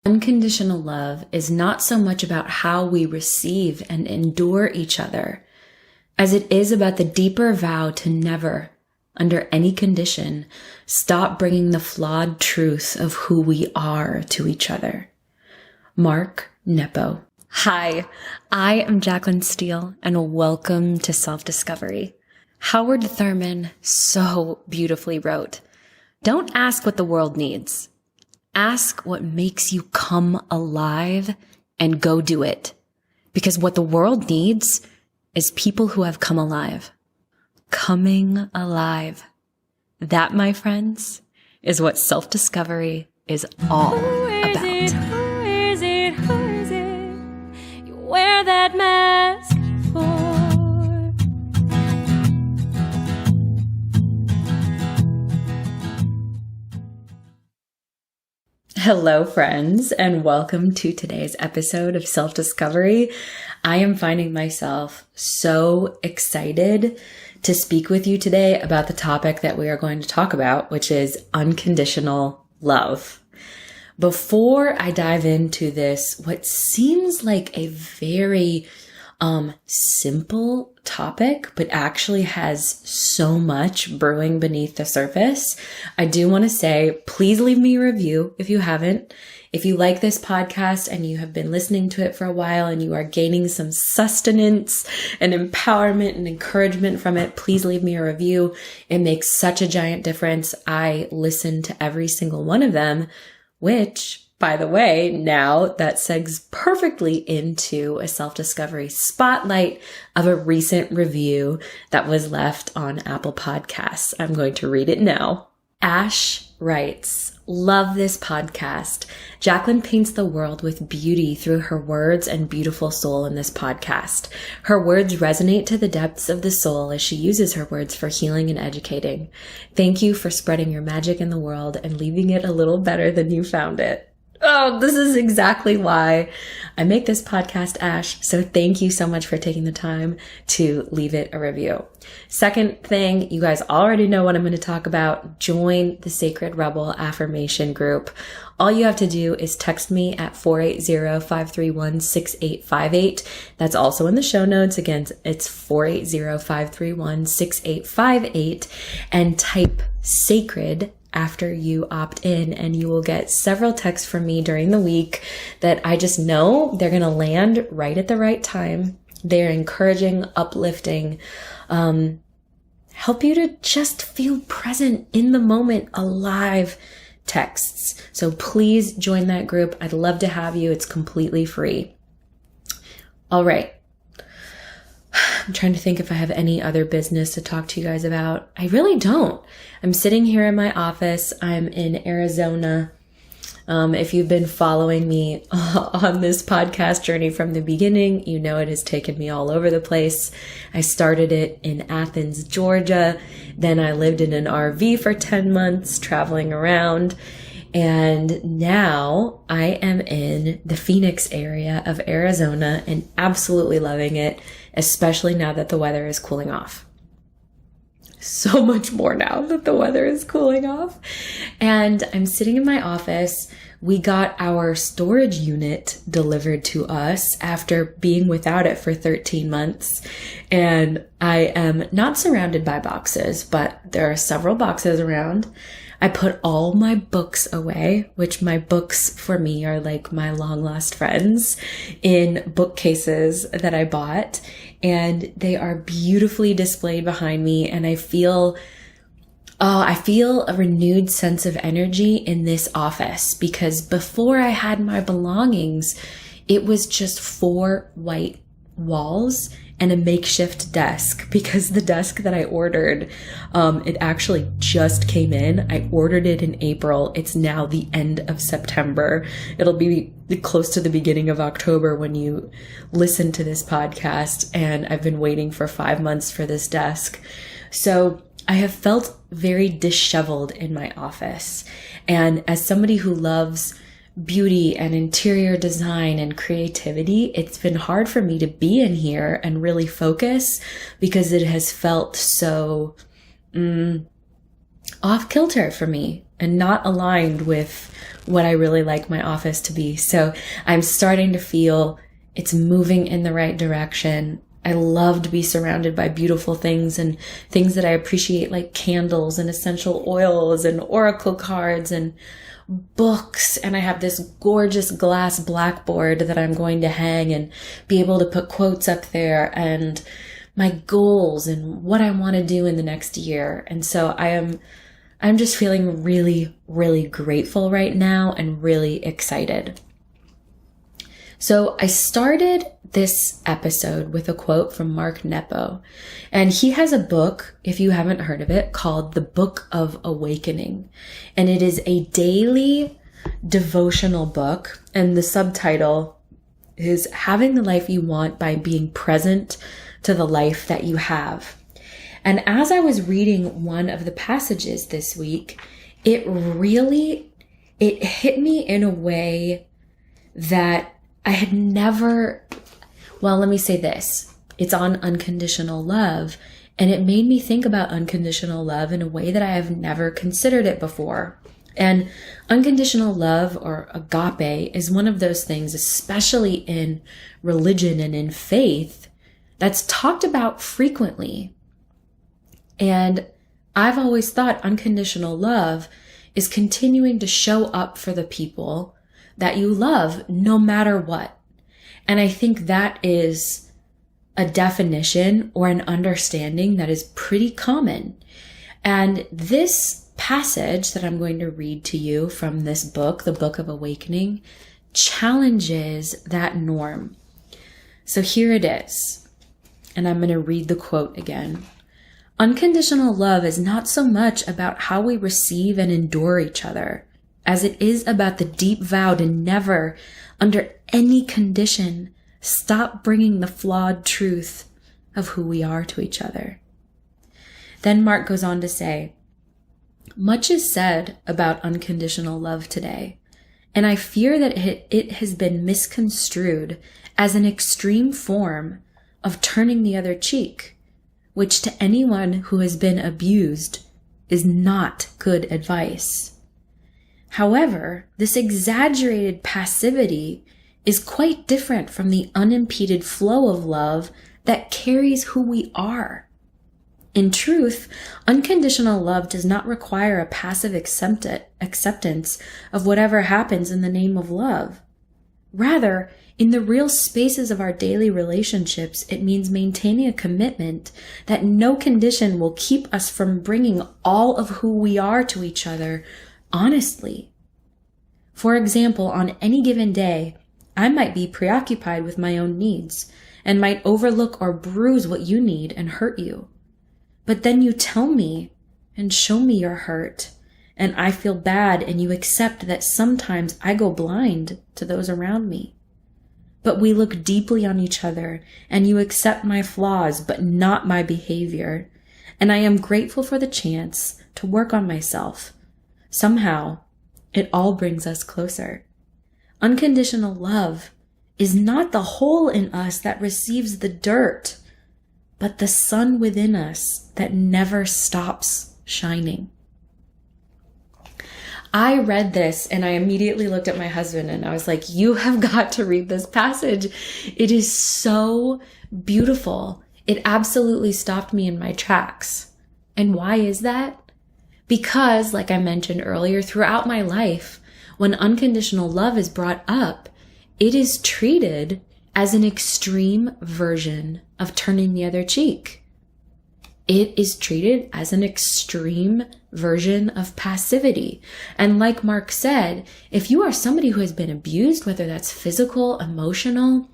Unconditional love is not so much about how we receive and endure each other, as it is about the deeper vow to never, under any condition, stop bringing the flawed truth of who we are to each other. Mark Nepo. Hi, I am Jaclyn Steele, and welcome to Self-Discovery. Howard Thurman so beautifully wrote, "Don't ask what the world needs. Ask what makes you come alive and go do it. Because what the world needs is people who have come alive." Coming alive. That, my friends, is what self-discovery is all about. Who is it? You wear that mask for? Hello, friends, and welcome to today's episode of Self-Discovery. I am finding myself so excited to speak with you today about the topic that we are going to talk about, which is unconditional love. Before I dive into this, what seems like a very simple topic, but actually has so much brewing beneath the surface, I do want to say, please leave me a review if you haven't. If you like this podcast and you have been listening to it for a while and you are gaining some sustenance and empowerment and encouragement from it, please leave me a review. It makes such a giant difference. I listen to every single one of them, which, by the way, now that segs perfectly into a self-discovery spotlight of a recent review that was left on Apple Podcasts. I'm going to read it now. Ash writes, "Love this podcast. Jaclyn paints the world with beauty through her words and beautiful soul in this podcast. Her words resonate to the depths of the soul as she uses her words for healing and educating. Thank you for spreading your magic in the world and leaving it a little better than you found it." Oh, this is exactly why I make this podcast, Ash. So thank you so much for taking the time to leave it a review. Second thing, you guys already know what I'm going to talk about. Join the Sacred Rebel Affirmation Group. All you have to do is text me at 480-531-6858. That's also in the show notes. Again, it's 480-531-6858 and type sacred after you opt in, and you will get several texts from me during the week that I just know they're going to land right at the right time. They're encouraging, uplifting, help you to just feel present in the moment, alive texts. So please join that group. I'd love to have you. It's completely free. All right. I'm trying to think if I have any other business to talk to you guys about. I really don't. I'm sitting here in my office. I'm in Arizona. If you've been following me on this podcast journey from the beginning, you know it has taken me all over the place. I started it in Athens, Georgia. Then I lived in an RV for 10 months, traveling around. And now I am in the Phoenix area of Arizona and absolutely loving it, especially now that the weather is cooling off. So much more now that the weather is cooling off. And I'm sitting in my office. We got our storage unit delivered to us after being without it for 13 months. And I am not surrounded by boxes, but there are several boxes around. I put all my books away, which my books for me are like my long lost friends, in bookcases that I bought. And they are beautifully displayed behind me. And I feel a renewed sense of energy in this office, because before I had my belongings, it was just 4 white walls and a makeshift desk, because the desk that I ordered, it actually just came in. I ordered it in April. It's now the end of September. It'll be close to the beginning of October when you listen to this podcast, and I've been waiting for 5 months for this desk. So I have felt very disheveled in my office. And as somebody who loves beauty and interior design and creativity, it's been hard for me to be in here and really focus, because it has felt so off kilter for me. and not aligned with what I really like my office to be. So I'm starting to feel it's moving in the right direction. I love to be surrounded by beautiful things and things that I appreciate, like candles and essential oils and oracle cards and books. And I have this gorgeous glass blackboard that I'm going to hang and be able to put quotes up there and my goals and what I want to do in the next year. And so I'm just feeling really, really grateful right now and really excited. So I started this episode with a quote from Mark Nepo, and he has a book, if you haven't heard of it, called The Book of Awakening. And it is a daily devotional book, and the subtitle is Having the Life You Want by Being Present to the Life That You Have. And as I was reading one of the passages this week, it hit me in a way that I had never, well, let me say this. It's on unconditional love, and it made me think about unconditional love in a way that I have never considered it before. And unconditional love, or agape, is one of those things, especially in religion and in faith, that's talked about frequently. And I've always thought unconditional love is continuing to show up for the people that you love no matter what. And I think that is a definition or an understanding that is pretty common. And this passage that I'm going to read to you from this book, The Book of Awakening, challenges that norm. So here it is. And I'm going to read the quote again. Unconditional love is not so much about how we receive and endure each other, as it is about the deep vow to never, under any condition, stop bringing the flawed truth of who we are to each other. Then Mark goes on to say, much is said about unconditional love today, and I fear that it has been misconstrued as an extreme form of turning the other cheek, which to anyone who has been abused is not good advice. However, this exaggerated passivity is quite different from the unimpeded flow of love that carries who we are. In truth, unconditional love does not require a passive acceptance of whatever happens in the name of love. Rather, in the real spaces of our daily relationships, it means maintaining a commitment that no condition will keep us from bringing all of who we are to each other honestly. For example, on any given day, I might be preoccupied with my own needs and might overlook or bruise what you need and hurt you. But then you tell me and show me your hurt, and I feel bad, and you accept that sometimes I go blind to those around me. But we look deeply on each other, and you accept my flaws, but not my behavior. And I am grateful for the chance to work on myself. Somehow, it all brings us closer. Unconditional love is not the hole in us that receives the dirt, but the sun within us that never stops shining. I read this and I immediately looked at my husband and I was like, you have got to read this passage. It is so beautiful. It absolutely stopped me in my tracks. And why is that? Because, like I mentioned earlier, throughout my life, when unconditional love is brought up, it is treated as an extreme version of turning the other cheek. It is treated as an extreme version of passivity. And like Mark said, if you are somebody who has been abused, whether that's physical, emotional,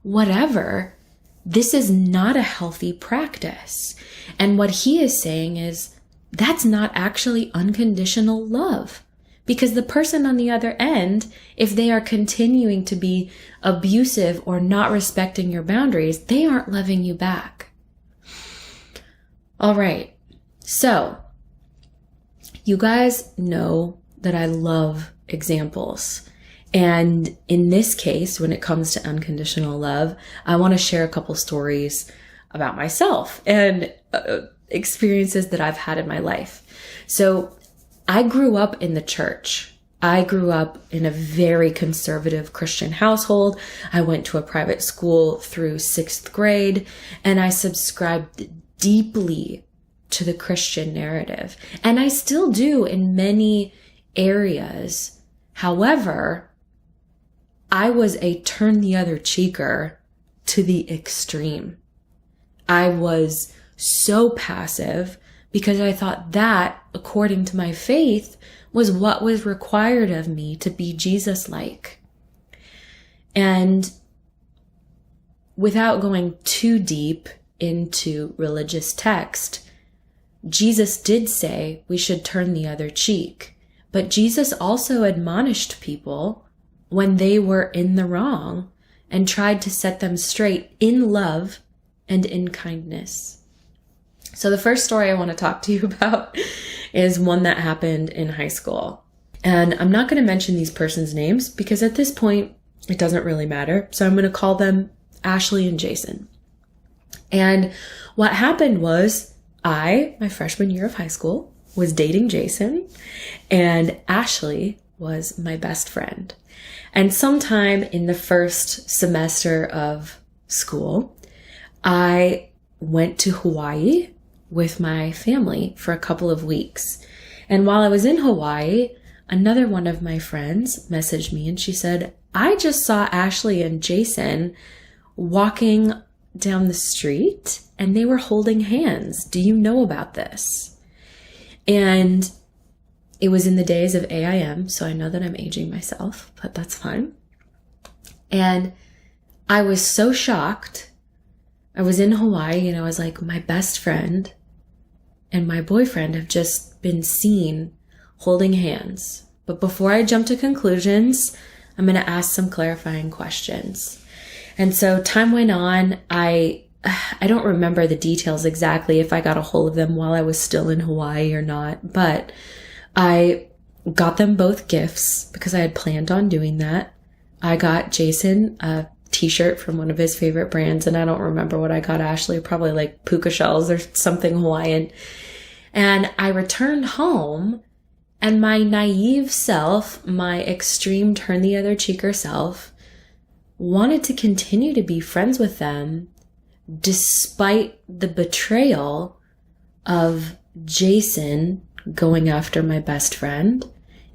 whatever, this is not a healthy practice. And what he is saying is, that's not actually unconditional love. Because the person on the other end, if they are continuing to be abusive or not respecting your boundaries, they aren't loving you back. All right. So, you guys know that I love examples. And in this case, when it comes to unconditional love, I want to share a couple stories about myself and experiences that I've had in my life. So I grew up in the church. I grew up in a very conservative Christian household. I went to a private school through 6th grade, and I subscribed deeply to the Christian narrative. And I still do in many areas. However, I was a turn the other cheeker to the extreme. I was so passive because I thought that, according to my faith, was what was required of me to be Jesus-like. And without going too deep into religious text, Jesus did say we should turn the other cheek. But Jesus also admonished people when they were in the wrong and tried to set them straight in love and in kindness. So the first story I want to talk to you about is one that happened in high school. And I'm not going to mention these persons' names because at this point, it doesn't really matter. So I'm going to call them Ashley and Jason. And what happened was my freshman year of high school, was dating Jason, and Ashley was my best friend. And sometime in the first semester of school, I went to Hawaii with my family for a couple of weeks. And while I was in Hawaii, another one of my friends messaged me and she said, I just saw Ashley and Jason walking down the street and they were holding hands. Do you know about this? And it was in the days of AIM, so I know that I'm aging myself, but that's fine. And I was so shocked. I was in Hawaii and I was like, my best friend and my boyfriend have just been seen holding hands. But before I jump to conclusions, I'm going to ask some clarifying questions. And so time went on. I don't remember the details exactly if I got a hold of them while I was still in Hawaii or not, but I got them both gifts because I had planned on doing that. I got Jason a t-shirt from one of his favorite brands, and I don't remember what I got Ashley, probably like puka shells or something Hawaiian. And I returned home, and my naive self, my extreme turn the other cheeker self, wanted to continue to be friends with them despite the betrayal of Jason going after my best friend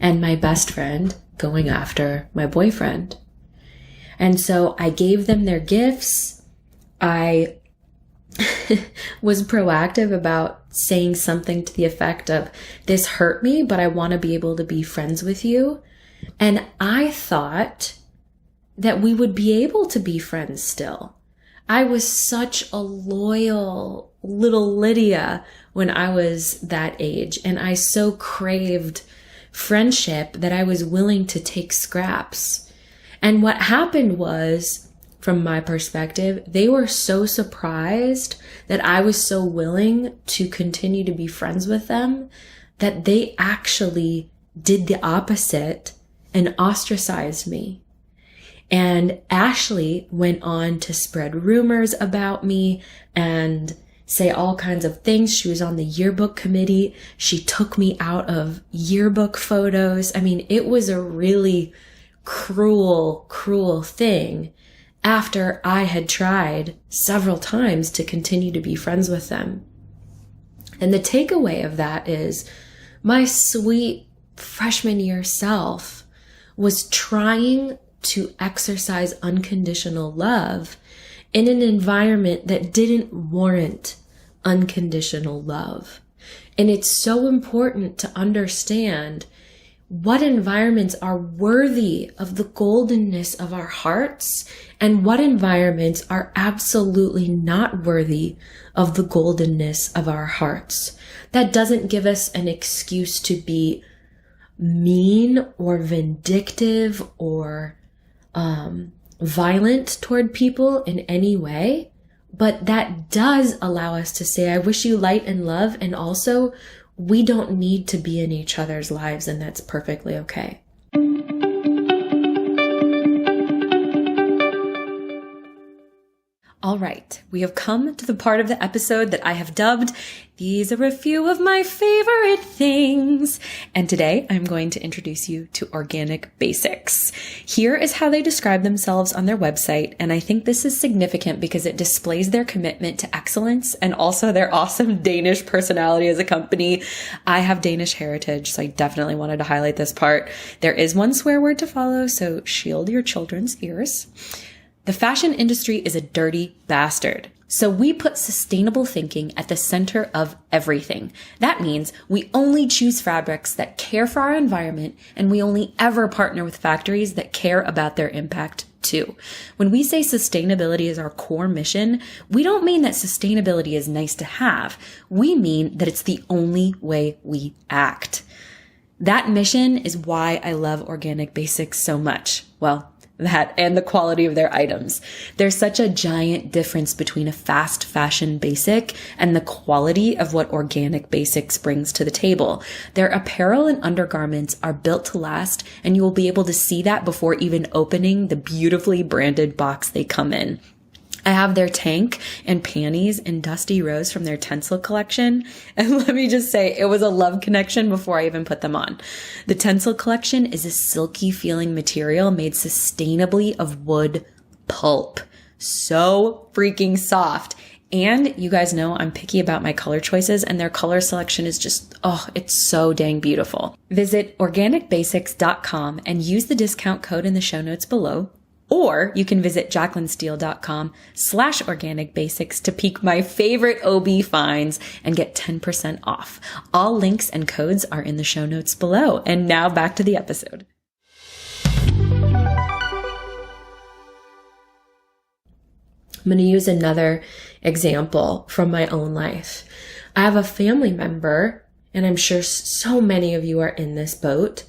and my best friend going after my boyfriend. And so I gave them their gifts. I was proactive about saying something to the effect of, this hurt me, but I want to be able to be friends with you. And I thought that we would be able to be friends still. I was such a loyal little Lydia when I was that age, and I so craved friendship that I was willing to take scraps. And what happened was, from my perspective, they were so surprised that I was so willing to continue to be friends with them that they actually did the opposite and ostracized me. And Ashley went on to spread rumors about me and say all kinds of things. She was on the yearbook committee. She took me out of yearbook photos. I mean, it was a really cruel, cruel thing after I had tried several times to continue to be friends with them. And the takeaway of that is my sweet freshman year self was trying to exercise unconditional love in an environment that didn't warrant unconditional love. And it's so important to understand what environments are worthy of the goldenness of our hearts and what environments are absolutely not worthy of the goldenness of our hearts. That doesn't give us an excuse to be mean or vindictive or violent toward people in any way, but that does allow us to say, I wish you light and love, and also we don't need to be in each other's lives, and that's perfectly okay. All right, we have come to the part of the episode that I have dubbed, "These are a few of my favorite things." And today I'm going to introduce you to Organic Basics. Here is how they describe themselves on their website. And I think this is significant because it displays their commitment to excellence and also their awesome Danish personality as a company. I have Danish heritage, so I definitely wanted to highlight this part. There is one swear word to follow, so shield your children's ears. The fashion industry is a dirty bastard. So we put sustainable thinking at the center of everything. That means we only choose fabrics that care for our environment, and we only ever partner with factories that care about their impact too. When we say sustainability is our core mission, we don't mean that sustainability is nice to have. We mean that it's the only way we act. That mission is why I love Organic Basics so much. Well, that and the quality of their items. There's such a giant difference between a fast fashion basic and the quality of what Organic Basics brings to the table. Their apparel and undergarments are built to last, and you will be able to see that before even opening the beautifully branded box they come in. I have their tank and panties in Dusty Rose from their Tencel collection. And let me just say, it was a love connection before I even put them on. The Tencel collection is a silky feeling material made sustainably of wood pulp. So freaking soft. And you guys know I'm picky about my color choices, and their color selection is just, it's so dang beautiful. Visit organicbasics.com and use the discount code in the show notes below. Or you can visit jaclynsteele.com/organicbasics to peek my favorite OB finds and get 10% off. All links and codes are in the show notes below. And now back to the episode. I'm going to use another example from my own life. I have a family member, and I'm sure so many of you are in this boat,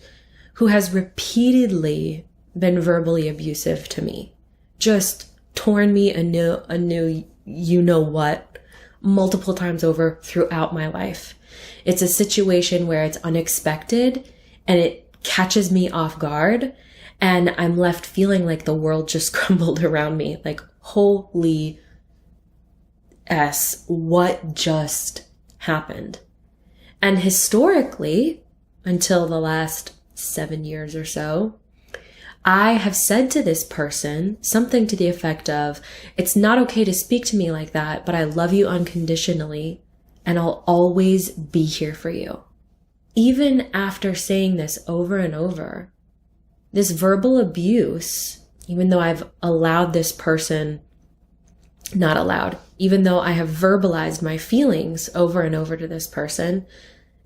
who has repeatedly been verbally abusive to me, just torn me a new you know what multiple times over throughout my life. It's a situation where it's unexpected and it catches me off guard, and I'm left feeling like the world just crumbled around me. Like, holy S, what just happened? And historically, until the last 7 years or so, I have said to this person something to the effect of, "It's not okay to speak to me like that, but I love you unconditionally, and I'll always be here for you." Even after saying this over and over, this verbal abuse, even though I've allowed this person, not allowed, even though I have verbalized my feelings over and over to this person,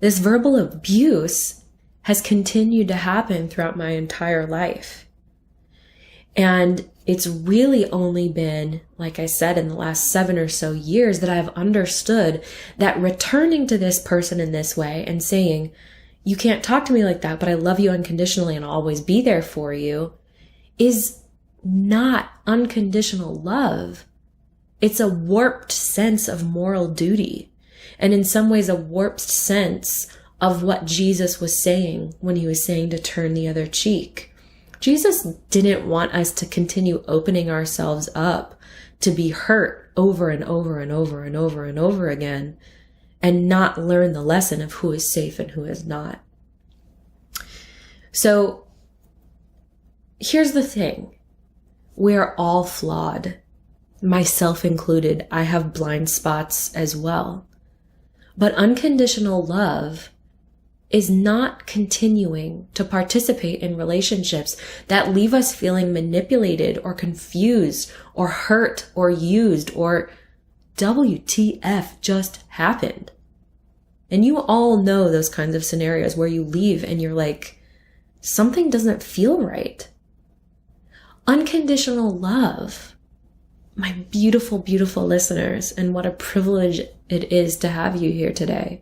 this verbal abuse has continued to happen throughout my entire life. And it's really only been, like I said, in the last 7 or so years that I've understood that returning to this person in this way and saying, "You can't talk to me like that, but I love you unconditionally and I'll always be there for you," is not unconditional love. It's a warped sense of moral duty, and in some ways a warped sense of what Jesus was saying when he was saying to turn the other cheek. Jesus didn't want us to continue opening ourselves up to be hurt over and over and over and over and over again and not learn the lesson of who is safe and who is not. So here's the thing. We're all flawed, myself included. I have blind spots as well. But unconditional love is not continuing to participate in relationships that leave us feeling manipulated or confused or hurt or used or WTF just happened. And you all know those kinds of scenarios where you leave and you're like, something doesn't feel right. Unconditional love, my beautiful, beautiful listeners, and what a privilege it is to have you here today.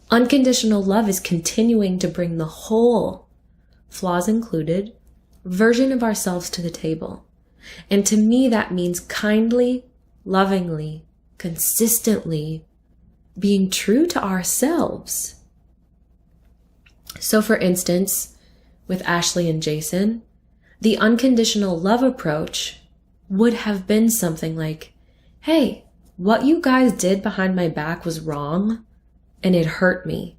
Unconditional love is continuing to bring the whole, flaws included, version of ourselves to the table. And to me, that means kindly, lovingly, consistently being true to ourselves. So for instance, with Ashley and Jason, the unconditional love approach would have been something like, hey, what you guys did behind my back was wrong and it hurt me.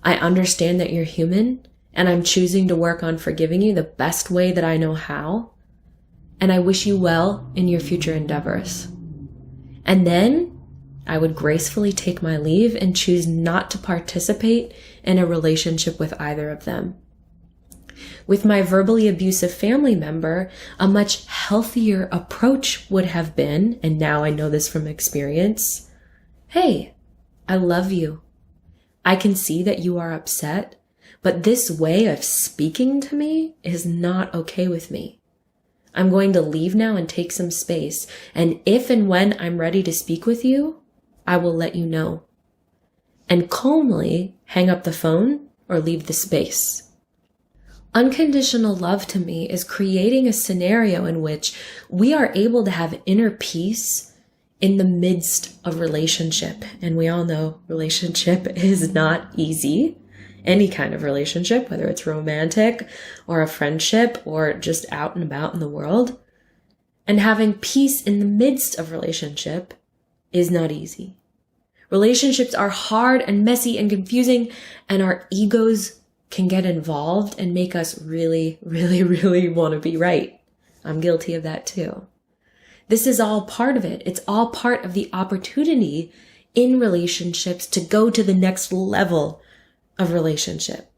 I understand that you're human and I'm choosing to work on forgiving you the best way that I know how. And I wish you well in your future endeavors. And then I would gracefully take my leave and choose not to participate in a relationship with either of them. With my verbally abusive family member, a much healthier approach would have been, and now I know this from experience, hey, I love you. I can see that you are upset, but this way of speaking to me is not okay with me. I'm going to leave now and take some space, and if and when I'm ready to speak with you, I will let you know. And calmly hang up the phone or leave the space. Unconditional love to me is creating a scenario in which we are able to have inner peace in the midst of relationship. And we all know relationship is not easy. Any kind of relationship, whether it's romantic or a friendship or just out and about in the world. And having peace in the midst of relationship is not easy. Relationships are hard and messy and confusing, and our egos can get involved and make us really, really, really want to be right. I'm guilty of that too. This is all part of it. It's all part of the opportunity in relationships to go to the next level of relationship.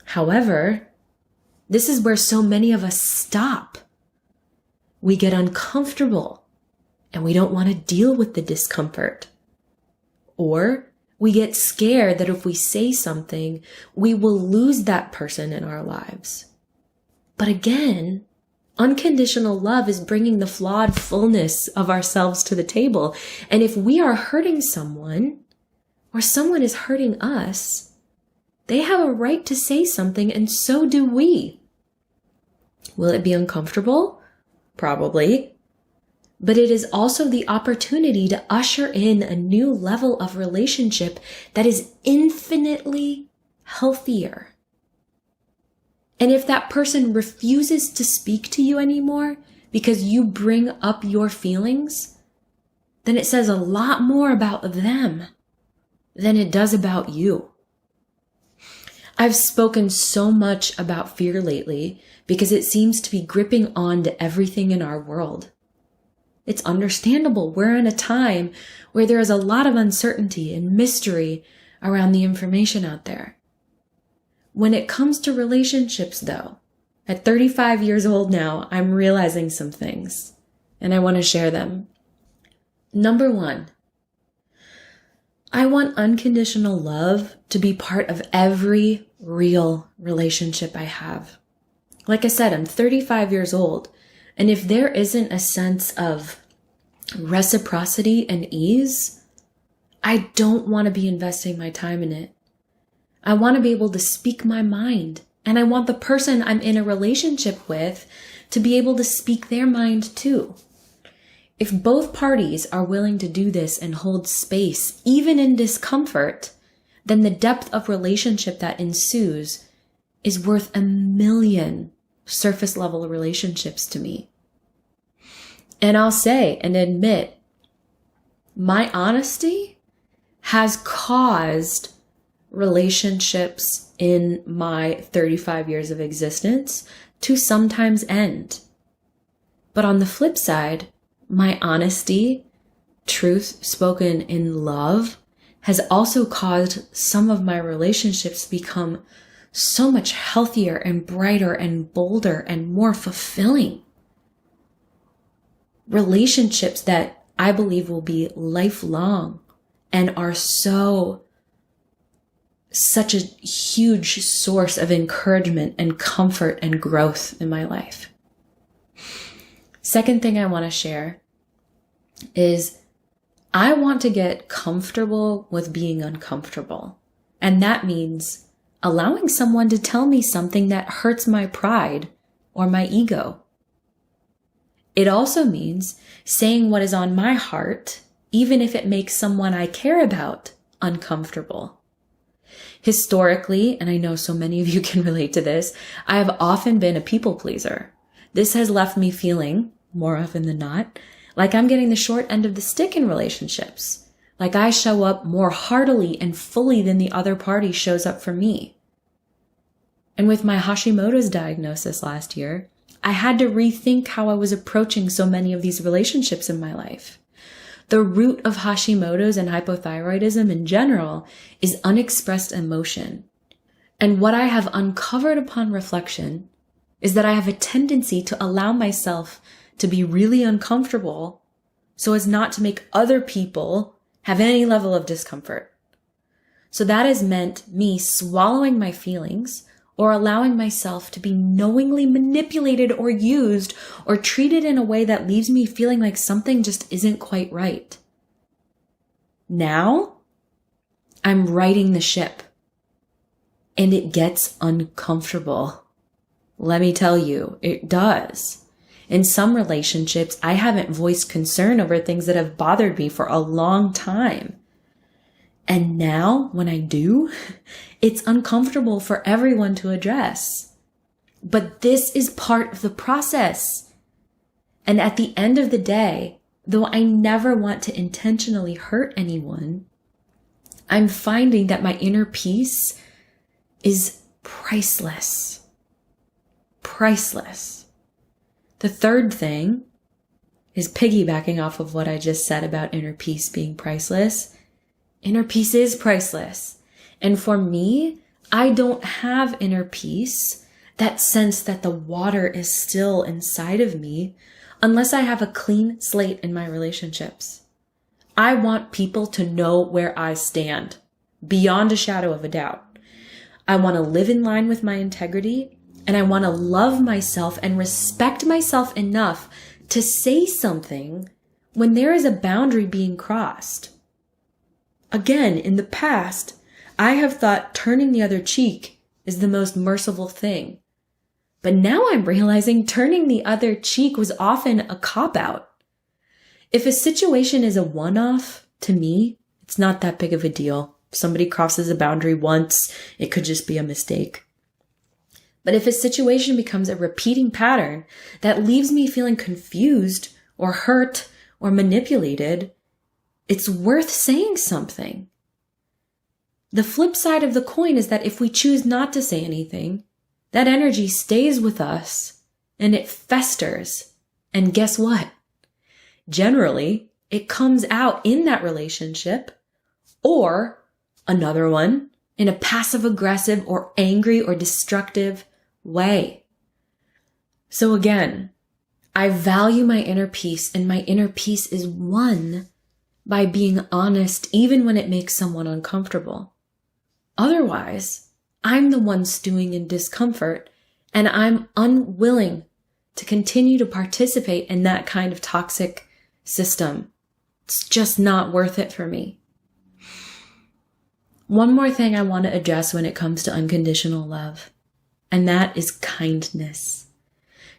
However, this is where so many of us stop. We get uncomfortable and we don't want to deal with the discomfort. Or we get scared that if we say something, we will lose that person in our lives. But again, unconditional love is bringing the flawed fullness of ourselves to the table. And if we are hurting someone, or someone is hurting us, they have a right to say something, and so do we. Will it be uncomfortable? Probably. But it is also the opportunity to usher in a new level of relationship that is infinitely healthier. And if that person refuses to speak to you anymore because you bring up your feelings, then it says a lot more about them than it does about you. I've spoken so much about fear lately because it seems to be gripping on to everything in our world. It's understandable. We're in a time where there is a lot of uncertainty and mystery around the information out there. When it comes to relationships, though, at 35 years old now, I'm realizing some things, and I want to share them. Number one, I want unconditional love to be part of every real relationship I have. Like I said, I'm 35 years old. And if there isn't a sense of reciprocity and ease, I don't want to be investing my time in it. I want to be able to speak my mind. And I want the person I'm in a relationship with to be able to speak their mind too. If both parties are willing to do this and hold space, even in discomfort, then the depth of relationship that ensues is worth 1,000,000 surface level relationships to me. And I'll say and admit, my honesty has caused relationships in my 35 years of existence to sometimes end. But on the flip side, my honesty, truth spoken in love, has also caused some of my relationships to become so much healthier and brighter and bolder and more fulfilling. Relationships that I believe will be lifelong and are such a huge source of encouragement and comfort and growth in my life. Second thing I want to share is I want to get comfortable with being uncomfortable. And that means allowing someone to tell me something that hurts my pride or my ego. It also means saying what is on my heart, even if it makes someone I care about uncomfortable. Historically, and I know so many of you can relate to this, I have often been a people pleaser. This has left me feeling, more often than not, Like I'm getting the short end of the stick in relationships. Like I show up more heartily and fully than the other party shows up for me. And with my Hashimoto's diagnosis last year, I had to rethink how I was approaching so many of these relationships in my life. The root of Hashimoto's and hypothyroidism in general is unexpressed emotion. And what I have uncovered upon reflection is that I have a tendency to allow myself to be really uncomfortable so as not to make other people have any level of discomfort. So that has meant me swallowing my feelings or allowing myself to be knowingly manipulated or used or treated in a way that leaves me feeling like something just isn't quite right. Now, I'm righting the ship, and it gets uncomfortable. Let me tell you, it does. In some relationships, I haven't voiced concern over things that have bothered me for a long time. And now, when I do, it's uncomfortable for everyone to address. But this is part of the process. And at the end of the day, though I never want to intentionally hurt anyone, I'm finding that my inner peace is priceless. Priceless. The third thing is piggybacking off of what I just said about inner peace being priceless. Inner peace is priceless. And for me, I don't have inner peace, that sense that the water is still inside of me, unless I have a clean slate in my relationships. I want people to know where I stand, beyond a shadow of a doubt. I want to live in line with my integrity, and I want to love myself and respect myself enough to say something when there is a boundary being crossed. Again, in the past, I have thought turning the other cheek is the most merciful thing. But now I'm realizing turning the other cheek was often a cop-out. If a situation is a one-off, to me, it's not that big of a deal. If somebody crosses a boundary once, it could just be a mistake. But if a situation becomes a repeating pattern that leaves me feeling confused or hurt or manipulated, it's worth saying something. The flip side of the coin is that if we choose not to say anything, that energy stays with us and it festers. And guess what? Generally, it comes out in that relationship or another one in a passive-aggressive or angry or destructive way. So again, I value my inner peace, and my inner peace is won by being honest even when it makes someone uncomfortable. Otherwise, I'm the one stewing in discomfort, and I'm unwilling to continue to participate in that kind of toxic system. It's just not worth it for me. One more thing I want to address when it comes to unconditional love, and that is kindness.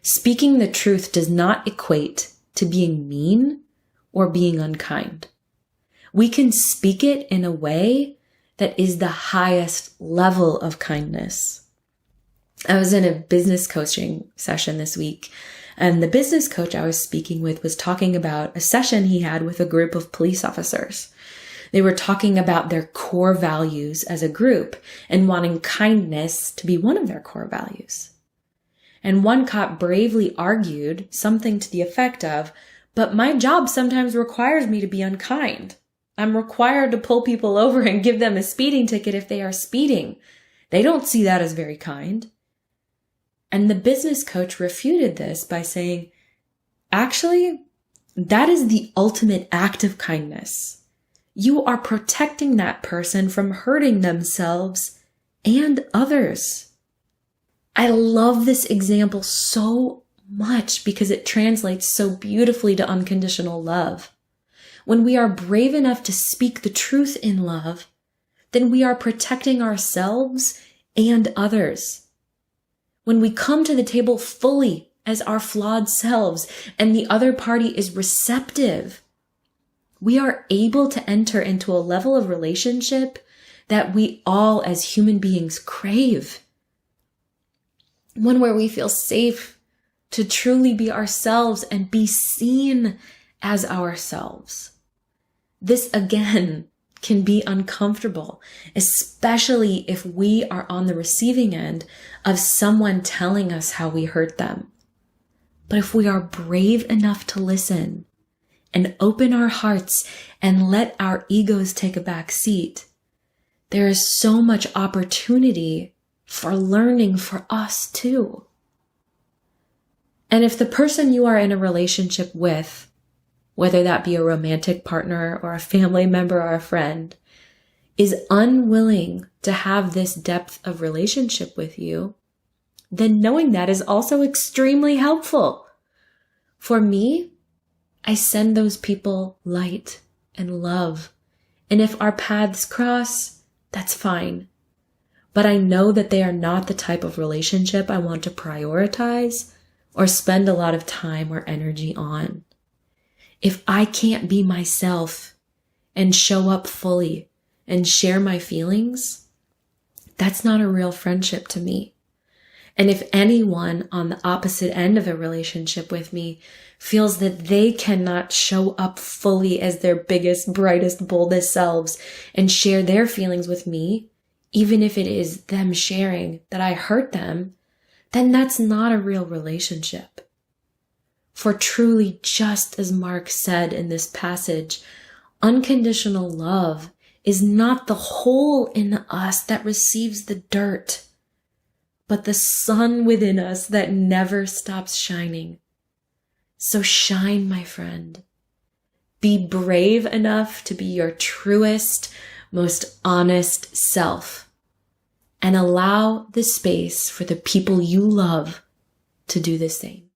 Speaking the truth does not equate to being mean or being unkind. We can speak it in a way that is the highest level of kindness. I was in a business coaching session this week, and the business coach I was speaking with was talking about a session he had with a group of police officers. They were talking about their core values as a group and wanting kindness to be one of their core values. And one cop bravely argued something to the effect of, "But my job sometimes requires me to be unkind. I'm required to pull people over and give them a speeding ticket if they are speeding. They don't see that as very kind." And the business coach refuted this by saying, actually, that is the ultimate act of kindness. You are protecting that person from hurting themselves and others. I love this example so much because it translates so beautifully to unconditional love. When we are brave enough to speak the truth in love, then we are protecting ourselves and others. When we come to the table fully as our flawed selves and the other party is receptive, we are able to enter into a level of relationship that we all as human beings crave. One where we feel safe to truly be ourselves and be seen as ourselves. This again can be uncomfortable, especially if we are on the receiving end of someone telling us how we hurt them. But if we are brave enough to listen and open our hearts and let our egos take a back seat, there is so much opportunity for learning for us too. And if the person you are in a relationship with, whether that be a romantic partner or a family member or a friend, is unwilling to have this depth of relationship with you, then knowing that is also extremely helpful. For me, I send those people light and love. And if our paths cross, that's fine. But I know that they are not the type of relationship I want to prioritize or spend a lot of time or energy on. If I can't be myself and show up fully and share my feelings, that's not a real friendship to me. And if anyone on the opposite end of a relationship with me feels that they cannot show up fully as their biggest, brightest, boldest selves and share their feelings with me, even if it is them sharing that I hurt them, then that's not a real relationship. For truly, just as Mark said in this passage, unconditional love is not the hole in us that receives the dirt, but the sun within us that never stops shining. So shine, my friend. Be brave enough to be your truest, most honest self, and allow the space for the people you love to do the same.